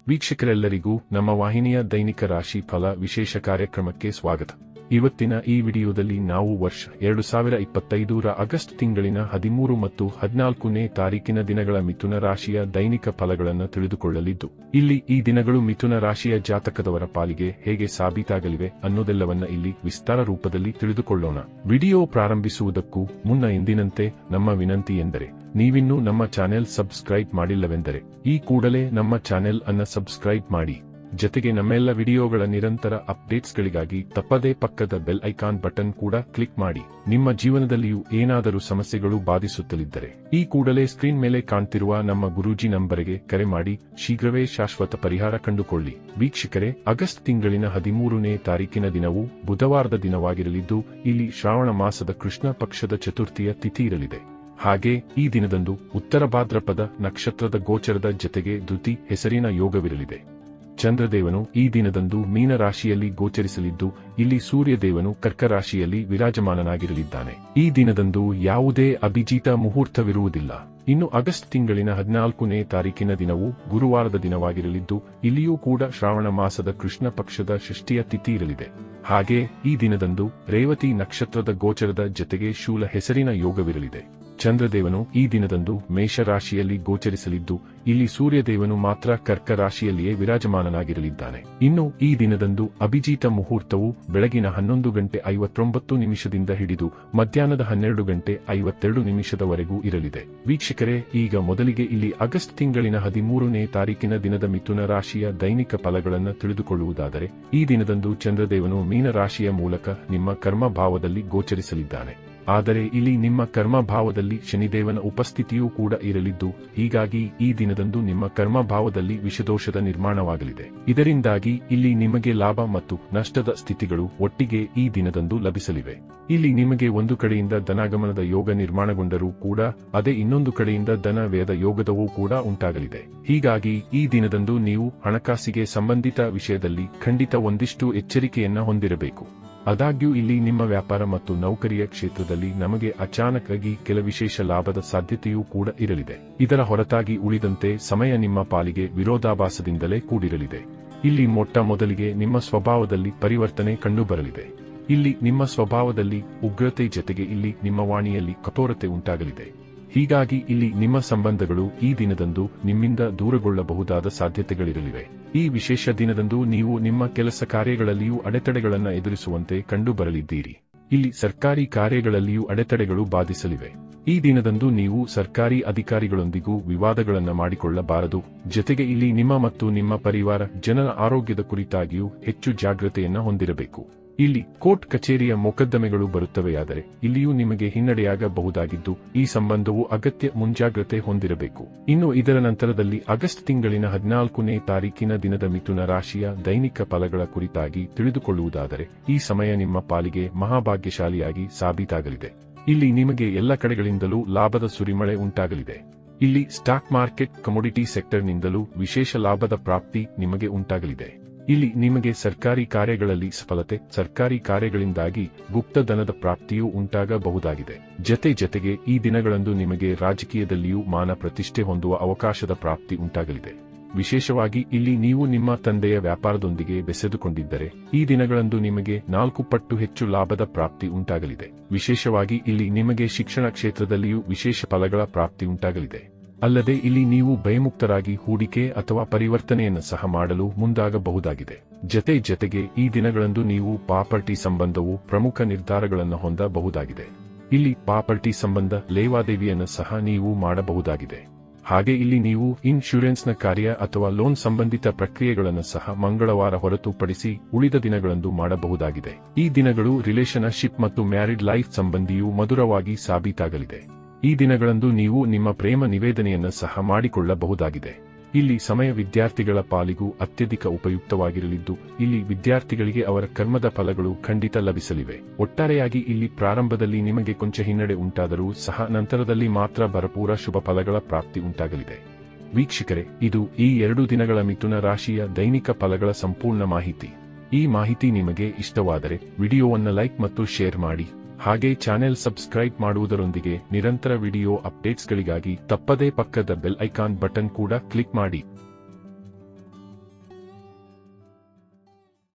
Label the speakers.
Speaker 1: ವೀಕ್ಷಕರೆಲ್ಲರಿಗೂ ನಮ್ಮ ವಾಹಿನಿಯ ದೈನಿಕ ರಾಶಿ ಫಲ ವಿಶೇಷ ಕಾರ್ಯಕ್ರಮಕ್ಕೆ ಸ್ವಾಗತ. ಇವತ್ತಿನ ಈ ವಿಡಿಯೋದಲ್ಲಿ ನಾವು ವರ್ಷ 2025ರ ಆಗಸ್ಟ್ ತಿಂಗಳಿನ 13 ಮತ್ತು 14ನೇ ತಾರೀಕಿನ ದಿನಗಳ ಮಿಥುನ ರಾಶಿಯ ದೈನಿಕ ಫಲಗಳನ್ನು ತಿಳಿದುಕೊಳ್ಳಲಿದ್ದು, ಇಲ್ಲಿ ಈ ದಿನಗಳು ಮಿಥುನ ರಾಶಿಯ ಜಾತಕದವರ ಪಾಲಿಗೆ ಹೇಗೆ ಸಾಬೀತಾಗಲಿವೆ ಅನ್ನೋದೆಲ್ಲವನ್ನ ಇಲ್ಲಿ ವಿಸ್ತಾರ ರೂಪದಲ್ಲಿ ತಿಳಿದುಕೊಳ್ಳೋಣ. ವಿಡಿಯೋ ಪ್ರಾರಂಭಿಸುವುದಕ್ಕೂ ಮುನ್ನ ಎಂದಿನಂತೆ ನಮ್ಮ ವಿನಂತಿ ಎಂದರೆ, ನೀವಿನ್ನೂ ನಮ್ಮ ಚಾನೆಲ್ ಸಬ್ಸ್ಕ್ರೈಬ್ ಮಾಡಿಲ್ಲವೆಂದರೆ ಈ ಕೂಡಲೇ ನಮ್ಮ ಚಾನೆಲ್ ಅನ್ನು ಸಬ್ಸ್ಕ್ರೈಬ್ ಮಾಡಿ. ಜೊತೆಗೆ ನಮ್ಮೆಲ್ಲ ವಿಡಿಯೋಗಳ ನಿರಂತರ ಅಪ್ಡೇಟ್ಸ್ಗಳಿಗಾಗಿ ತಪ್ಪದೇ ಪಕ್ಕದ ಬೆಲ್ ಐಕಾನ್ ಬಟನ್ ಕೂಡ ಕ್ಲಿಕ್ ಮಾಡಿ. ನಿಮ್ಮ ಜೀವನದಲ್ಲಿಯೂ ಏನಾದರೂ ಸಮಸ್ಯೆಗಳು ಬಾಧಿಸುತ್ತಲಿದ್ದರೆ ಈ ಕೂಡಲೇ ಸ್ಕ್ರೀನ್ ಮೇಲೆ ಕಾಣ್ತಿರುವ ನಮ್ಮ ಗುರೂಜಿ ನಂಬರಿಗೆ ಕರೆ ಮಾಡಿ ಶೀಘ್ರವೇ ಶಾಶ್ವತ ಪರಿಹಾರ ಕಂಡುಕೊಳ್ಳಿ. ವೀಕ್ಷಕರೇ, ಆಗಸ್ಟ್ ತಿಂಗಳಿನ 13ನೇ ತಾರೀಕಿನ ದಿನವು ಬುಧವಾರದ ದಿನವಾಗಿರಲಿದ್ದು, ಇಲ್ಲಿ ಶ್ರಾವಣ ಮಾಸದ ಕೃಷ್ಣ ಪಕ್ಷದ ಚತುರ್ಥಿಯ ತಿಥಿ ಇರಲಿದೆ. ಹಾಗೆ ಈ ದಿನದಂದು ಉತ್ತರ ಭಾದ್ರಪದ ನಕ್ಷತ್ರದ ಗೋಚರದ ಜತೆಗೆ ದ್ಯುತಿ ಹೆಸರಿನ ಯೋಗವಿರಲಿದೆ. ಚಂದ್ರದೇವನು ಈ ದಿನದಂದು ಮೀನ ರಾಶಿಯಲ್ಲಿ ಗೋಚರಿಸಲಿದ್ದು, ಇಲ್ಲಿ ಸೂರ್ಯದೇವನು ಕರ್ಕ ರಾಶಿಯಲ್ಲಿ ವಿರಾಜಮಾನನಾಗಿರಲಿದ್ದಾನೆ. ಈ ದಿನದಂದು ಯಾವುದೇ ಅಭಿಜಿತ ಮುಹೂರ್ತವಿರುವುದಿಲ್ಲ. ಇನ್ನು ಆಗಸ್ಟ್ ತಿಂಗಳಿನ 14ನೇ ತಾರೀಕಿನ ದಿನವು ಗುರುವಾರದ ದಿನವಾಗಿರಲಿದ್ದು, ಇಲ್ಲಿಯೂ ಕೂಡ ಶ್ರಾವಣ ಮಾಸದ ಕೃಷ್ಣ ಪಕ್ಷದ ಷಷ್ಠಿಯ ತಿಥಿ ಇರಲಿದೆ. ಹಾಗೆ ಈ ದಿನದಂದು ರೇವತಿ ನಕ್ಷತ್ರದ ಗೋಚರದ ಜತೆಗೆ ಶೂಲ ಹೆಸರಿನ ಯೋಗವಿರಲಿದೆ. ಚಂದ್ರದೇವನು ಈ ದಿನದಂದು ಮೇಷ ರಾಶಿಯಲ್ಲಿ ಗೋಚರಿಸಲಿದ್ದು, ಇಲ್ಲಿ ಸೂರ್ಯದೇವನು ಮಾತ್ರ ಕರ್ಕ ರಾಶಿಯಲ್ಲಿಯೇ ವಿರಾಜಮಾನನಾಗಿರಲಿದ್ದಾನೆ. ಇನ್ನು ಈ ದಿನದಂದು ಅಭಿಜಿತ ಮುಹೂರ್ತವು ಬೆಳಗಿನ 11:59 ಹಿಡಿದು ಮಧ್ಯಾಹ್ನದ 12:52 ಇರಲಿದೆ. ವೀಕ್ಷಕರೇ, ಈಗ ಮೊದಲಿಗೆ ಇಲ್ಲಿ ಆಗಸ್ಟ್ ತಿಂಗಳಿನ 13ನೇ ತಾರೀಕಿನ ದಿನದ ಮಿಥುನ ರಾಶಿಯ ದೈನಿಕ ಫಲಗಳನ್ನು ತಿಳಿದುಕೊಳ್ಳುವುದಾದರೆ, ಈ ದಿನದಂದು ಚಂದ್ರದೇವನು ಮೀನ ರಾಶಿಯ ಮೂಲಕ ನಿಮ್ಮ ಕರ್ಮ ಭಾವದಲ್ಲಿ ಗೋಚರಿಸಲಿದ್ದಾನೆ. ಆದರೆ ಇಲ್ಲಿ ನಿಮ್ಮ ಕರ್ಮ ಭಾವದಲ್ಲಿ ಶನಿದೇವನ ಉಪಸ್ಥಿತಿಯೂ ಕೂಡ ಇರಲಿದ್ದು, ಹೀಗಾಗಿ ಈ ದಿನದಂದು ನಿಮ್ಮ ಕರ್ಮ ಭಾವದಲ್ಲಿ ವಿಷದೋಷದ ನಿರ್ಮಾಣವಾಗಲಿದೆ. ಇದರಿಂದಾಗಿ ಇಲ್ಲಿ ನಿಮಗೆ ಲಾಭ ಮತ್ತು ನಷ್ಟದ ಸ್ಥಿತಿಗಳು ಒಟ್ಟಿಗೆ ಈ ದಿನದಂದು ಲಭಿಸಲಿವೆ. ಇಲ್ಲಿ ನಿಮಗೆ ಒಂದು ಕಡೆಯಿಂದ ಧನಾಗಮನದ ಯೋಗ ನಿರ್ಮಾಣಗೊಂಡರೂ ಕೂಡ ಅದೇ ಇನ್ನೊಂದು ಕಡೆಯಿಂದ ಧನ ವ್ಯಯದ ಯೋಗದವೂ ಕೂಡ ಉಂಟಾಗಲಿದೆ. ಹೀಗಾಗಿ ಈ ದಿನದಂದು ನೀವು ಹಣಕಾಸಿಗೆ ಸಂಬಂಧಿತ ವಿಷಯದಲ್ಲಿ ಖಂಡಿತ ಒಂದಿಷ್ಟು ಎಚ್ಚರಿಕೆಯನ್ನ ಹೊಂದಿರಬೇಕು. ಆದಾಗ್ಯೂ ಇಲ್ಲಿ ನಿಮ್ಮ ವ್ಯಾಪಾರ ಮತ್ತು ನೌಕರಿಯ ಕ್ಷೇತ್ರದಲ್ಲಿ ನಮಗೆ ಅಚಾನಕ್ಕಾಗಿ ಕೆಲ ವಿಶೇಷ ಲಾಭದ ಸಾಧ್ಯತೆಯೂ ಕೂಡ ಇರಲಿದೆ. ಇದರ ಹೊರತಾಗಿ ಉಳಿದಂತೆ ಸಮಯ ನಿಮ್ಮ ಪಾಲಿಗೆ ವಿರೋಧಾಭಾಸದಿಂದಲೇ ಕೂಡಿರಲಿದೆ. ಇಲ್ಲಿ ಮೊಟ್ಟ ಮೊದಲಿಗೆ ನಿಮ್ಮ ಸ್ವಭಾವದಲ್ಲಿ ಪರಿವರ್ತನೆ ಕಂಡುಬರಲಿದೆ. ಇಲ್ಲಿ ನಿಮ್ಮ ಸ್ವಭಾವದಲ್ಲಿ ಉಗ್ರತೆ ಜತೆಗೆ ಇಲ್ಲಿ ನಿಮ್ಮ ವಾಣಿಯಲ್ಲಿ ಕಠೋರತೆ ಉಂಟಾಗಲಿದೆ. ಹೀಗಾಗಿ ಇಲ್ಲಿ ನಿಮ್ಮ ಸಂಬಂಧಗಳು ಈ ದಿನದಂದು ನಿಮ್ಮಿಂದ ದೂರಗೊಳ್ಳಬಹುದಾದ ಸಾಧ್ಯತೆಗಳಿರಲಿವೆ. ಈ ವಿಶೇಷ ದಿನದಂದು ನೀವು ನಿಮ್ಮ ಕೆಲಸ ಕಾರ್ಯಗಳಲ್ಲಿಯೂ ಅಡೆತಡೆಗಳನ್ನು ಎದುರಿಸುವಂತೆ ಕಂಡುಬರಲಿದ್ದೀರಿ. ಇಲ್ಲಿ ಸರ್ಕಾರಿ ಕಾರ್ಯಗಳಲ್ಲಿಯೂ ಅಡೆತಡೆಗಳು ಬಾಧಿಸಲಿವೆ. ಈ ದಿನದಂದು ನೀವು ಸರ್ಕಾರಿ ಅಧಿಕಾರಿಗಳೊಂದಿಗೂ ವಿವಾದಗಳನ್ನು ಮಾಡಿಕೊಳ್ಳಬಾರದು. ಜೊತೆಗೆ ಇಲ್ಲಿ ನಿಮ್ಮ ಮತ್ತು ನಿಮ್ಮ ಪರಿವಾರ ಜನರ ಆರೋಗ್ಯದ ಕುರಿತಾಗಿಯೂ ಹೆಚ್ಚು ಜಾಗೃತೆಯನ್ನ ಹೊಂದಿರಬೇಕು. ಇಲ್ಲಿ ಕೋರ್ಟ್ ಕಚೇರಿಯ ಮೊಕದ್ದಮೆಗಳು ಬರುತ್ತವೆಯಾದರೆ ಇಲ್ಲಿಯೂ ನಿಮಗೆ ಹಿನ್ನಡೆಯಾಗಬಹುದಾಗಿದ್ದು, ಈ ಸಂಬಂಧವು ಅಗತ್ಯ ಮುಂಜಾಗ್ರತೆ ಹೊಂದಿರಬೇಕು. ಇನ್ನು ಇದರ ನಂತರದಲ್ಲಿ ಆಗಸ್ಟ್ ತಿಂಗಳಿನ 14ನೇ ತಾರೀಕಿನ ದಿನದ ಮಿಥುನ ರಾಶಿಯ ದೈನಿಕ ಫಲಗಳ ಕುರಿತಾಗಿ ತಿಳಿದುಕೊಳ್ಳುವುದಾದರೆ, ಈ ಸಮಯ ನಿಮ್ಮ ಪಾಲಿಗೆ ಮಹಾಭಾಗ್ಯಶಾಲಿಯಾಗಿ ಸಾಬೀತಾಗಲಿದೆ. ಇಲ್ಲಿ ನಿಮಗೆ ಎಲ್ಲ ಕಡೆಗಳಿಂದಲೂ ಲಾಭದ ಸುರಿಮಳೆ ಉಂಟಾಗಲಿದೆ. ಇಲ್ಲಿ ಸ್ಟಾಕ್ ಮಾರ್ಕೆಟ್, ಕಮೋಡಿಟಿ ಸೆಕ್ಟರ್ನಿಂದಲೂ ವಿಶೇಷ ಲಾಭದ ಪ್ರಾಪ್ತಿ ನಿಮಗೆ ಉಂಟಾಗಲಿದೆ. ಇಲ್ಲಿ ನಿಮಗೆ ಸರ್ಕಾರಿ ಕಾರ್ಯಗಳಲ್ಲಿ ಸಫಲತೆ, ಸರ್ಕಾರಿ ಕಾರ್ಯಗಳಿಂದಾಗಿ ಗುಪ್ತ ಧನದ ಪ್ರಾಪ್ತಿಯೂ ಉಂಟಾಗಬಹುದಾಗಿದೆ. ಜತೆಗೆ ಈ ದಿನಗಳಂದು ನಿಮಗೆ ರಾಜಕೀಯದಲ್ಲಿಯೂ ಮಾನ ಪ್ರತಿಷ್ಠೆ ಹೊಂದುವ ಅವಕಾಶದ ಪ್ರಾಪ್ತಿ ಉಂಟಾಗಲಿದೆ. ವಿಶೇಷವಾಗಿ ಇಲ್ಲಿ ನೀವು ನಿಮ್ಮ ತಂದೆಯ ವ್ಯಾಪಾರದೊಂದಿಗೆ ಬೆಸೆದುಕೊಂಡಿದ್ದರೆ ಈ ದಿನಗಳಂದು ನಿಮಗೆ 4 ಪಟ್ಟು ಹೆಚ್ಚು ಲಾಭದ ಪ್ರಾಪ್ತಿ ಉಂಟಾಗಲಿದೆ. ವಿಶೇಷವಾಗಿ ಇಲ್ಲಿ ನಿಮಗೆ ಶಿಕ್ಷಣ ಕ್ಷೇತ್ರದಲ್ಲಿಯೂ ವಿಶೇಷ ಫಲಗಳ ಪ್ರಾಪ್ತಿ ಉಂಟಾಗಲಿದೆ. ಅಲ್ಲದೆ ಇಲ್ಲಿ ನೀವು ಭಯಮುಕ್ತರಾಗಿ ಹೂಡಿಕೆ ಅಥವಾ ಪರಿವರ್ತನೆಯನ್ನು ಸಹ ಮಾಡಲು ಮುಂದಾಗಬಹುದಾಗಿದೆ. ಜತೆಗೆ ಈ ದಿನಗಳಂದು ನೀವು ಪ್ರಾಪರ್ಟಿ ಸಂಬಂಧವು ಪ್ರಮುಖ ನಿರ್ಧಾರಗಳನ್ನು ಹೊಂದಬಹುದಾಗಿದೆ. ಇಲ್ಲಿ ಪ್ರಾಪರ್ಟಿ ಸಂಬಂಧ ಲೇವಾದೇವಿಯನ್ನು ಸಹ ನೀವು ಮಾಡಬಹುದಾಗಿದೆ. ಹಾಗೆ ಇಲ್ಲಿ ನೀವು ಇನ್ಶೂರೆನ್ಸ್ನ ಕಾರ್ಯ ಅಥವಾ ಲೋನ್ ಸಂಬಂಧಿತ ಪ್ರಕ್ರಿಯೆಗಳನ್ನು ಸಹ ಮಂಗಳವಾರ ಹೊರತುಪಡಿಸಿ ಉಳಿದ ದಿನಗಳಂದು ಮಾಡಬಹುದಾಗಿದೆ. ಈ ದಿನಗಳು ರಿಲೇಶನ್ಶಿಪ್ ಮತ್ತು ಮ್ಯಾರಿಡ್ ಲೈಫ್ ಸಂಬಂಧಿಯೂ ಮಧುರವಾಗಿ ಸಾಬೀತಾಗಲಿದೆ. ಈ ದಿನಗಳಂದು ನೀವು ನಿಮ್ಮ ಪ್ರೇಮ ನಿವೇದನೆಯನ್ನು ಸಹ ಮಾಡಿಕೊಳ್ಳಬಹುದಾಗಿದೆ. ಇಲ್ಲಿ ಸಮಯ ವಿದ್ಯಾರ್ಥಿಗಳ ಪಾಲಿಗೂ ಅತ್ಯಧಿಕ ಉಪಯುಕ್ತವಾಗಿರಲಿದ್ದು, ಇಲ್ಲಿ ವಿದ್ಯಾರ್ಥಿಗಳಿಗೆ ಅವರ ಕರ್ಮದ ಫಲಗಳು ಖಂಡಿತ ಲಭಿಸಲಿವೆ. ಒಟ್ಟಾರೆಯಾಗಿ ಇಲ್ಲಿ ಪ್ರಾರಂಭದಲ್ಲಿ ನಿಮಗೆ ಕೊಂಚ ಹಿನ್ನಡೆ ಉಂಟಾದರೂ ಸಹ ನಂತರದಲ್ಲಿ ಮಾತ್ರ ಭರಪೂರ ಶುಭ ಫಲಗಳ ಪ್ರಾಪ್ತಿ ಉಂಟಾಗಲಿದೆ. ವೀಕ್ಷಕರೇ, ಇದು ಈ 2 ದಿನಗಳ ಮಿಥುನ ರಾಶಿಯ ದೈನಿಕ ಫಲಗಳ ಸಂಪೂರ್ಣ ಮಾಹಿತಿ. ಈ ಮಾಹಿತಿ ನಿಮಗೆ ಇಷ್ಟವಾದರೆ ವಿಡಿಯೋವನ್ನು ಲೈಕ್ ಮತ್ತು ಶೇರ್ ಮಾಡಿ. ಹಾಗೆ ಚಾನೆಲ್ ಸಬ್ಸ್ಕ್ರೈಬ್ ಮಾಡುವುದರೊಂದಿಗೆ ನಿರಂತರ ವಿಡಿಯೋ ಅಪ್ಡೇಟ್ಸ್ಗಳಿಗಾಗಿ ತಪ್ಪದೇ ಪಕ್ಕದ ಬೆಲ್ ಐಕಾನ್ ಬಟನ್ ಕೂಡ ಕ್ಲಿಕ್ ಮಾಡಿ.